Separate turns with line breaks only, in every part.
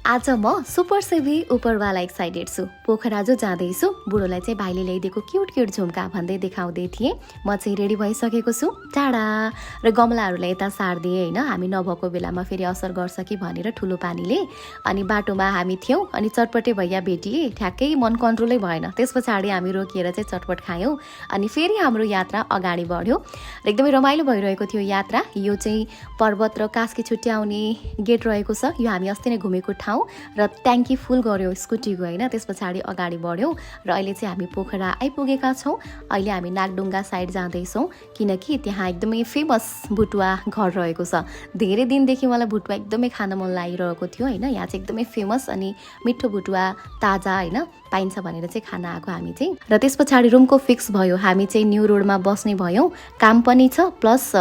आज म super सेभी उपरवाला excited छु। पोखरा जो जाँदैछु, बुढोलाई चाहिँ भाइले ल्याइदिएको क्युट क्युट झुम्का भन्दै देखाउँदै थिएँ। म चाहिँ रेडी भइसकेको छु, टाढा र गमलाहरूलाई यता सार्दिएँ होइन, हामी नभएको बेलामा फेरि असर गर्छ कि भनेर ठुलो पानीले। अनि बाटोमा हामी थियौँ अनि चटपटे भैया भेटिए, ठ्याक्कै मन कन्ट्रोलै भएन। त्यस पछाडि हामी रोकिएर चाहिँ चटपट खायौँ अनि फेरि हाम्रो यात्रा अगाडि बढ्यो र एकदमै रमाइलो भइरहेको थियो यात्रा। यो चाहिँ पर्वत र कास्की छुट्याउने गेट रहेको छ। यो हामी अस्ति नै घुमेको ठाउँ र ट्याङ्की फुल गर्यो स्कुटीको होइन। त्यस पछाडि अगाडि बढ्यौँ र अहिले चाहिँ हामी पोखरा आइपुगेका छौँ। अहिले हामी नागडुङ्गा साइड जाँदैछौँ किनकि त्यहाँ एकदमै फेमस भुटुवा घर रहेको छ। धेरै दिनदेखि मलाई भुटुवा एकदमै खान मन लागिरहेको थियो होइन। यहाँ चाहिँ एकदमै फेमस अनि मिठो भुटुवा ताजा होइन पाइन्छ भनेर चाहिँ खान आएको हामी चाहिँ। र त्यस पछाडि रुमको फिक्स भयो, हामी चाहिँ न्यू रोडमा बस्ने भयौँ। काम पनि छ प्लस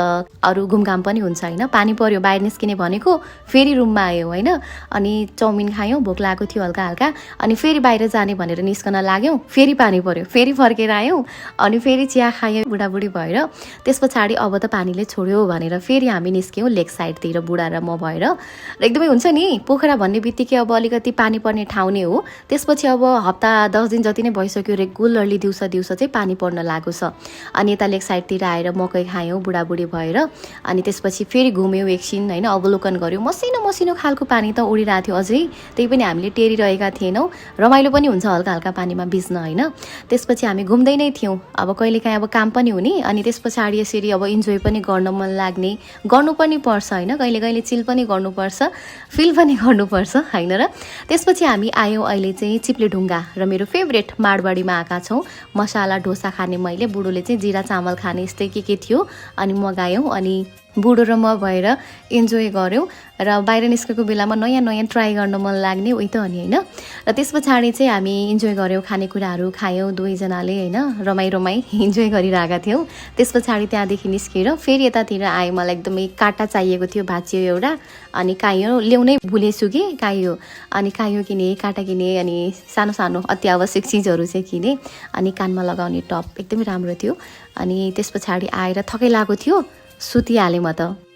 अरू घुमघाम पनि हुन्छ होइन। पानी पर्यो बाहिर निस्किने भनेको फेरि रुममा आयो होइन। अनि चाउमिन खायौँ, भोक लागेको थियो हल्का हल्का। अनि फेरि बाहिर जाने भनेर निस्कन लाग्यौँ, फेरि पानी पर्यो, फेरि फर्केर आयौँ अनि फेरि चिया खायौँ बुढाबुढी भएर। त्यस पछाडि अब त पानीले छोड्यो भनेर फेरि हामी निस्क्यौँ लेक साइडतिर बुढा र म भएर। र एकदमै हुन्छ नि पोखरा भन्ने बित्तिकै अब अलिकति पानी पर्ने ठाउँ नै हो। त्यसपछि अब हप्ता 10 दिन जति नै भइसक्यो रेगुलरली दिउँसो चाहिँ पानी पर्न लागेको छ। अनि यता लेक साइडतिर आएर मकै खायौँ बुढाबुढी भएर। अनि त्यसपछि फेरि घुम्यौँ एकछिन होइन, अवलोकन गऱ्यौँ। मसिनो मसिनो खालको पानी त उडिरहेको थियो अझै, त्यही पनि हामीले टेरिरहेका थिएनौँ। रमाइलो पनि हुन्छ हल्का हल्का पानीमा भिज्न होइन। त्यसपछि हामी घुम्दै नै थियौँ। अब कहिलेकाहीँ अब काम पनि हुने अनि त्यस पछाडि यसरी अब इन्जोय पनि गर्न मन लाग्ने, गर्नु पनि पर्छ होइन। कहिले कहिले चिल पनि गर्नुपर्छ, फिल पनि गर्नुपर्छ होइन। र त्यसपछि हामी आयौँ अहिले चाहिँ चिप्ले ढुङ्गा र मेरो फेभरेट माडवाडीमा आएका छौँ। मसाला डोसा खाने मैले, बुढोले चाहिँ जिरा चामल खाने यस्तै के थियो अनि मगायौँ। अनि बुढो र म भएर इन्जोय गऱ्यौँ र बाहिर निस्केको बेलामा नयाँ नयाँ ट्राई गर्न मन लाग्ने उही त अनि होइन। र त्यस पछाडि चाहिँ हामी इन्जोय गऱ्यौँ, खानेकुराहरू खायौँ दुवैजनाले होइन। रमाइ इन्जोय गरिरहेका थियौँ। त्यस पछाडि त्यहाँदेखि निस्केर फेरि यतातिर आएँ। मलाई एकदमै काँटा चाहिएको थियो, भाँचियो एउटा। अनि काइयो ल्याउनै भुलेछु कि काइयो। अनि काइयो किनेँ, काँटा किनेँ अनि सानो सानो अति आवश्यक चिजहरू चाहिँ किनेँ। अनि कानमा लगाउने टप एकदमै राम्रो थियो। अनि त्यस पछाडि आएर थकै लागेको थियो, सुतिहालेँ म त।